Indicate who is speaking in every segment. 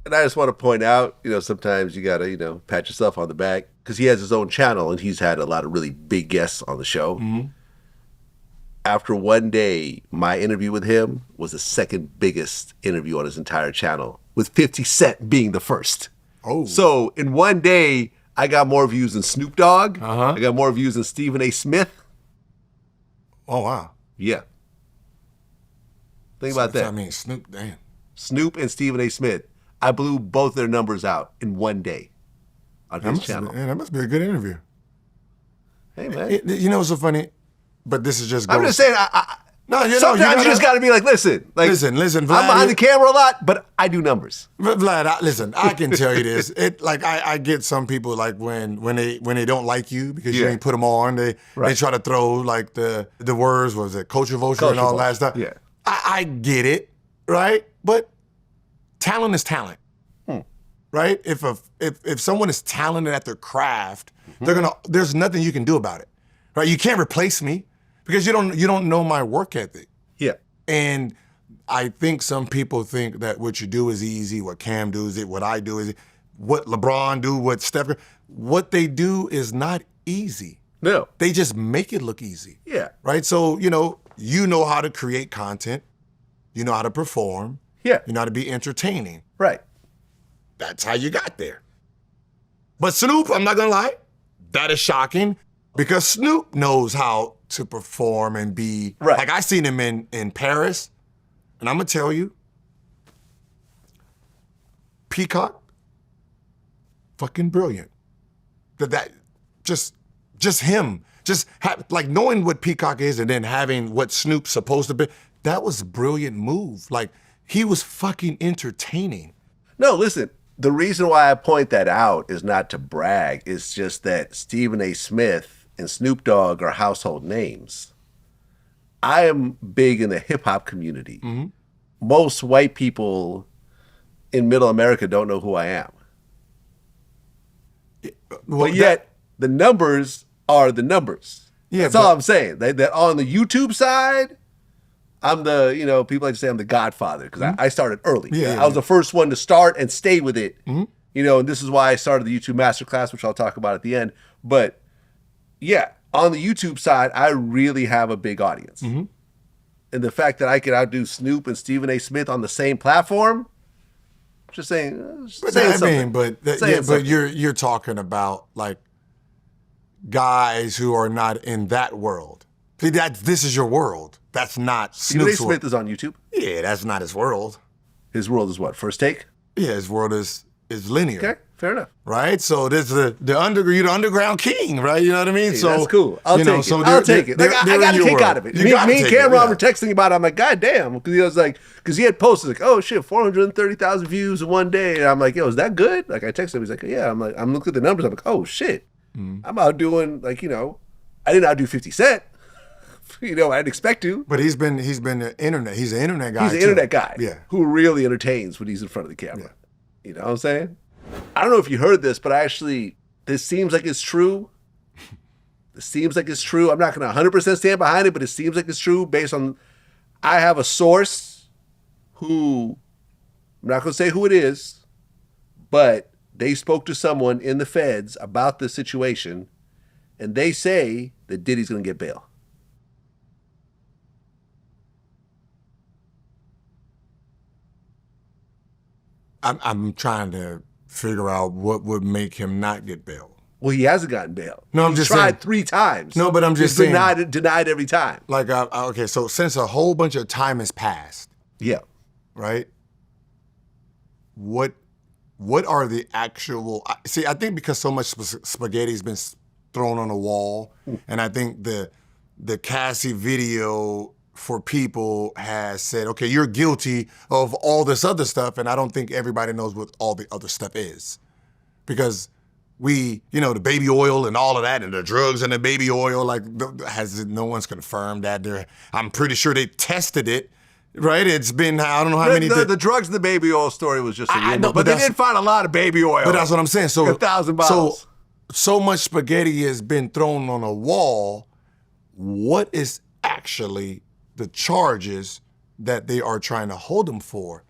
Speaker 1: And I just want to point out, sometimes you got to, pat yourself on the back because he has his own channel and he's had a lot of really big guests on the show.
Speaker 2: Mm-hmm.
Speaker 1: After one day, my interview with him was the second biggest interview on his entire channel, with 50 Cent being the first.
Speaker 2: Oh.
Speaker 1: So in one day, I got more views than Snoop Dogg.
Speaker 2: Uh-huh.
Speaker 1: I got more views than Stephen A. Smith.
Speaker 2: Oh, wow.
Speaker 1: Yeah. Think about that.
Speaker 2: I mean, Snoop, damn.
Speaker 1: Snoop and Stephen A. Smith. I blew both their numbers out in one day on his channel.
Speaker 2: That must be a good interview.
Speaker 1: Hey, man.
Speaker 2: You know what's so funny? But this is just.
Speaker 1: I'm just saying. Sometimes you just got to be like, listen,
Speaker 2: listen, Vlad.
Speaker 1: I'm behind the camera a lot, but I do numbers.
Speaker 2: Vlad, listen, I can tell you this. I get some people like when they don't like you because you ain't put them on. They try to throw like the words. What was it, culture vulture and all that stuff.
Speaker 1: Yeah,
Speaker 2: I get it, right? But talent is talent, right? If someone is talented at their craft, there's nothing you can do about it, right? You can't replace me. Because you don't know my work ethic.
Speaker 1: Yeah.
Speaker 2: And I think some people think that what you do is easy, what Cam do is it, what I do is it, what LeBron do, what Steph, what they do is not easy.
Speaker 1: No.
Speaker 2: They just make it look easy.
Speaker 1: Yeah.
Speaker 2: Right? So, you know how to create content. You know how to perform.
Speaker 1: Yeah.
Speaker 2: You know how to be entertaining.
Speaker 1: Right.
Speaker 2: That's how you got there. But Snoop, I'm not gonna lie, that is shocking because Snoop knows how to perform and be like I seen him in Paris, and I'm gonna tell you, Peacock, fucking brilliant. That just him, like knowing what Peacock is and then having what Snoop's supposed to be. That was a brilliant move. Like he was fucking entertaining.
Speaker 1: No, listen. The reason why I point that out is not to brag. It's just that Stephen A. Smith and Snoop Dogg are household names. I am big in the hip-hop community.
Speaker 2: Mm-hmm.
Speaker 1: Most white people in middle America don't know who I am. But yet, the numbers are the numbers. Yeah, that's all I'm saying. That on the YouTube side, I'm people like to say I'm the godfather because I started early. I was the first one to start and stay with it.
Speaker 2: Mm-hmm.
Speaker 1: And this is why I started the YouTube Masterclass, which I'll talk about at the end. But yeah, on the YouTube side, I really have a big audience.
Speaker 2: Mm-hmm.
Speaker 1: And the fact that I could outdo Snoop and Stephen A. Smith on the same platform, just saying.
Speaker 2: But you're talking about like guys who are not in that world. See, this is your world. That's not Snoop's
Speaker 1: Stephen A. Smith is on YouTube.
Speaker 2: Yeah, that's not his world.
Speaker 1: His world is what? First Take?
Speaker 2: Yeah, his world is linear.
Speaker 1: Okay, fair enough.
Speaker 2: Right? So this is you're the underground king, right? You know what I mean?
Speaker 1: Hey,
Speaker 2: so
Speaker 1: that's cool. I'll take it.
Speaker 2: So
Speaker 1: I'll take it. Like, I got a kick out of it. Me and Cameron were texting about it. I'm like, God damn. Because he had posted like, oh shit, 430,000 views in one day. And I'm like, yo, is that good? Like I texted him. He's like, yeah. I'm like, I'm looking at the numbers. I'm like, oh shit. I'm out doing I didn't outdo 50 Cent. I didn't expect to.
Speaker 2: But he's been the internet. He's an internet guy.
Speaker 1: He's an internet guy.
Speaker 2: Yeah.
Speaker 1: Who really entertains when he's in front of the camera. Yeah. You know what I'm saying? I don't know if you heard this, but this seems like it's true. This seems like it's true. I'm not going to 100% stand behind it, but it seems like it's true based on, I have a source who, I'm not going to say who it is, but they spoke to someone in the feds about the situation, and they say that Diddy's going to get bail.
Speaker 2: I'm trying to figure out what would make him not get bail.
Speaker 1: Well, he hasn't gotten bail.
Speaker 2: No,
Speaker 1: He's tried 3 times.
Speaker 2: No, but I'm just saying.
Speaker 1: Denied every time.
Speaker 2: Like, okay, so since a whole bunch of time has passed.
Speaker 1: Yeah.
Speaker 2: Right? What are the actual... See, I think because so much spaghetti's been thrown on the wall, and I think the Cassie video for people has said, okay, you're guilty of all this other stuff, and I don't think everybody knows what all the other stuff is. Because the baby oil and all of that, and the drugs and the baby oil, no one's confirmed that. I'm pretty sure they tested it, right? It's been, I don't know how many...
Speaker 1: The drugs and the baby oil story was just a rumor, but they did find a lot of baby oil.
Speaker 2: But that's what I'm saying. So
Speaker 1: 1,000 bottles.
Speaker 2: So much spaghetti has been thrown on a wall. What is actually the charges that they are trying to hold him for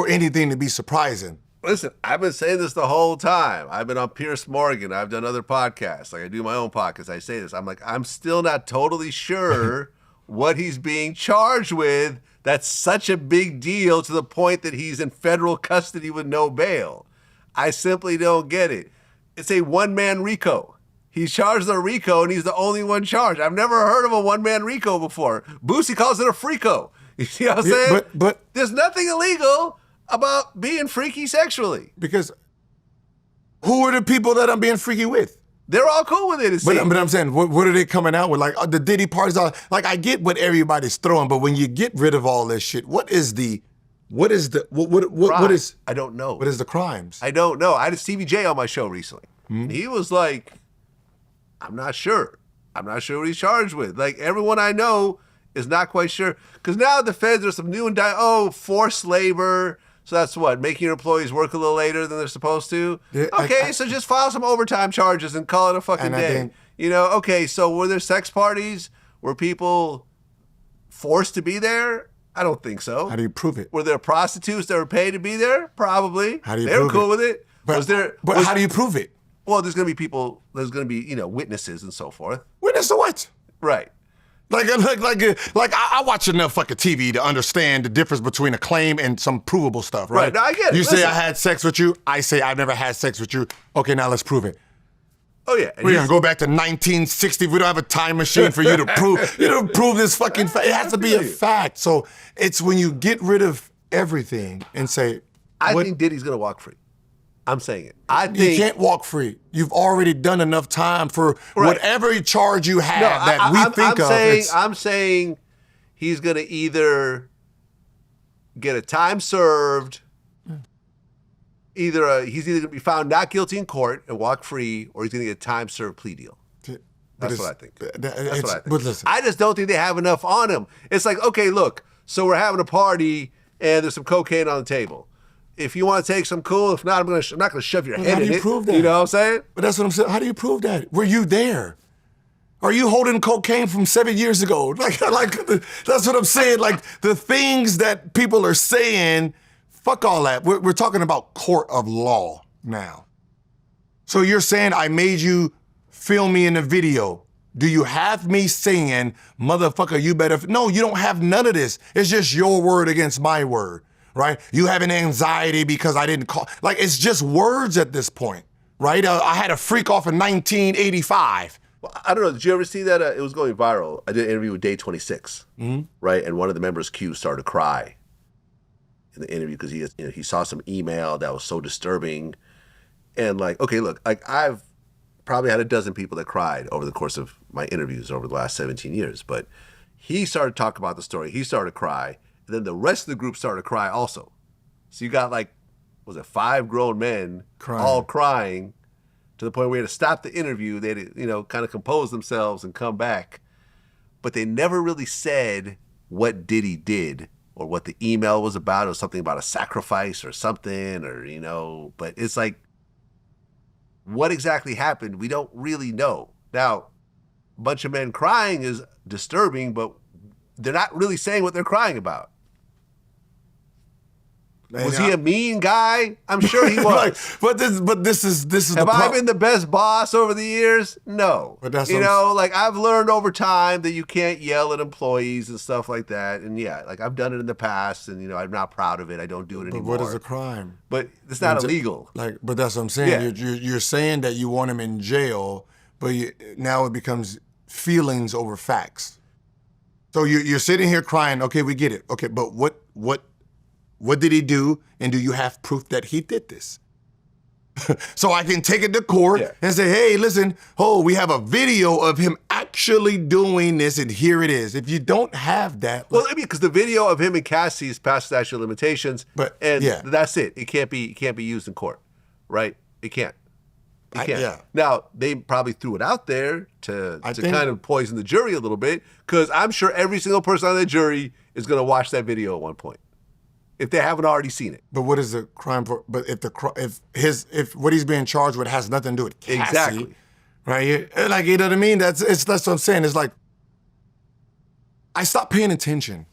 Speaker 2: anything to be surprising?
Speaker 1: Listen, I've been saying this the whole time. I've been on Pierce Morgan. I've done other podcasts. Like I do my own podcast. I say this. I'm like, I'm still not totally sure what he's being charged with. That's such a big deal to the point that he's in federal custody with no bail. I simply don't get it. It's a one-man RICO. He's charged with a RICO and he's the only one charged. I've never heard of a one-man RICO before. Boosie calls it a freako. You see what I'm saying?
Speaker 2: But
Speaker 1: there's nothing illegal about being freaky sexually.
Speaker 2: Because who are the people that I'm being freaky with?
Speaker 1: They're all cool with it.
Speaker 2: But I'm saying, what are they coming out with? Like the Diddy parties are like, I get what everybody's throwing, but when you get rid of all this shit, what is?
Speaker 1: I don't know.
Speaker 2: What is the crimes?
Speaker 1: I don't know. I had Stevie J on my show recently. And he was like, I'm not sure. I'm not sure what he's charged with. Like everyone I know is not quite sure. Because now the feds, there's some new forced labor. So that's what, making your employees work a little later than they're supposed to? Yeah, okay, so just file some overtime charges and call it a fucking day. Okay, so were there sex parties? Were people forced to be there? I don't think so.
Speaker 2: How do you prove it?
Speaker 1: Were there prostitutes that were paid to be there? Probably.
Speaker 2: How do you
Speaker 1: prove it? They were cool with it.
Speaker 2: But how do you prove it?
Speaker 1: Well, there's going to be people, there's going to be, witnesses and so forth.
Speaker 2: Witness to what?
Speaker 1: Right.
Speaker 2: Like I watch enough fucking TV to understand the difference between a claim and some provable stuff, right?
Speaker 1: Right, no, I get it.
Speaker 2: You say I had sex with you, I say I've never had sex with you. Okay, now let's prove it.
Speaker 1: Oh yeah.
Speaker 2: We're gonna go back to 1960. We don't have a time machine for you to prove this fucking fact. It has to be a fact. So it's when you get rid of everything and say,
Speaker 1: I think Diddy's gonna walk free. I'm saying it. I think
Speaker 2: you can't walk free. You've already done enough time for whatever charge you have
Speaker 1: I'm saying he's going to either get a time served, he's either going to be found not guilty in court and walk free, or he's going to get a time served plea deal. That's what I think. That's what I think.
Speaker 2: But listen,
Speaker 1: I just don't think they have enough on him. It's like, okay, look, so we're having a party and there's some cocaine on the table. If you want to take some, cool. If not, I'm not going to shove your head in it.
Speaker 2: How do you prove that?
Speaker 1: You know what I'm saying?
Speaker 2: But that's what I'm saying. How do you prove that? Were you there? Are you holding cocaine from 7 years ago? Like that's what I'm saying. Like the things that people are saying, fuck all that. We're talking about court of law now. So you're saying I made you film me in a video. Do you have me saying, motherfucker, you better? No, you don't have none of this. It's just your word against my word. Right? You have an anxiety because I didn't call. Like, it's just words at this point, right? I had a freak off in 1985.
Speaker 1: Well, I don't know. Did you ever see that? It was going viral. I did an interview with Day 26, right? And one of the members, Q, started to cry in the interview because he saw some email that was so disturbing. And like, okay, look, like I've probably had a dozen people that cried over the course of my interviews over the last 17 years. But he started to talk about the story. He started to cry. And then the rest of the group started to cry also. So you got 5 grown men all crying to the point where we had to stop the interview. They had to, kind of compose themselves and come back. But they never really said what Diddy did or what the email was about. It was something about a sacrifice or something but it's like, what exactly happened? We don't really know. Now, a bunch of men crying is disturbing, but they're not really saying what they're crying about. Was he a mean guy? I'm sure he was.
Speaker 2: but this is.
Speaker 1: Have I been the best boss over the years? No.
Speaker 2: But that's
Speaker 1: I've learned over time that you can't yell at employees and stuff like that. And I've done it in the past, and I'm not proud of it. I don't do it anymore.
Speaker 2: But what is a crime?
Speaker 1: But it's not illegal.
Speaker 2: But that's what I'm saying. Yeah. You're saying that you want him in jail, but now it becomes feelings over facts. So you're sitting here crying. Okay, we get it. Okay, but what did he do? And do you have proof that he did this? So I can take it to court and say, hey, listen, we have a video of him actually doing this, and here it is. If you don't have that.
Speaker 1: Well, because the video of him and Cassie is past statute of limitations, that's it. It can't be used in court, right? It can't. Now, they probably threw it out there to kind of poison the jury a little bit, because I'm sure every single person on the jury is going to watch that video at one point, if they haven't already seen it.
Speaker 2: But what is the crime for? But if what he's being charged with has nothing to do with Cassie,
Speaker 1: exactly,
Speaker 2: right? Like, you know what I mean? That's what I'm saying. It's like I stopped paying attention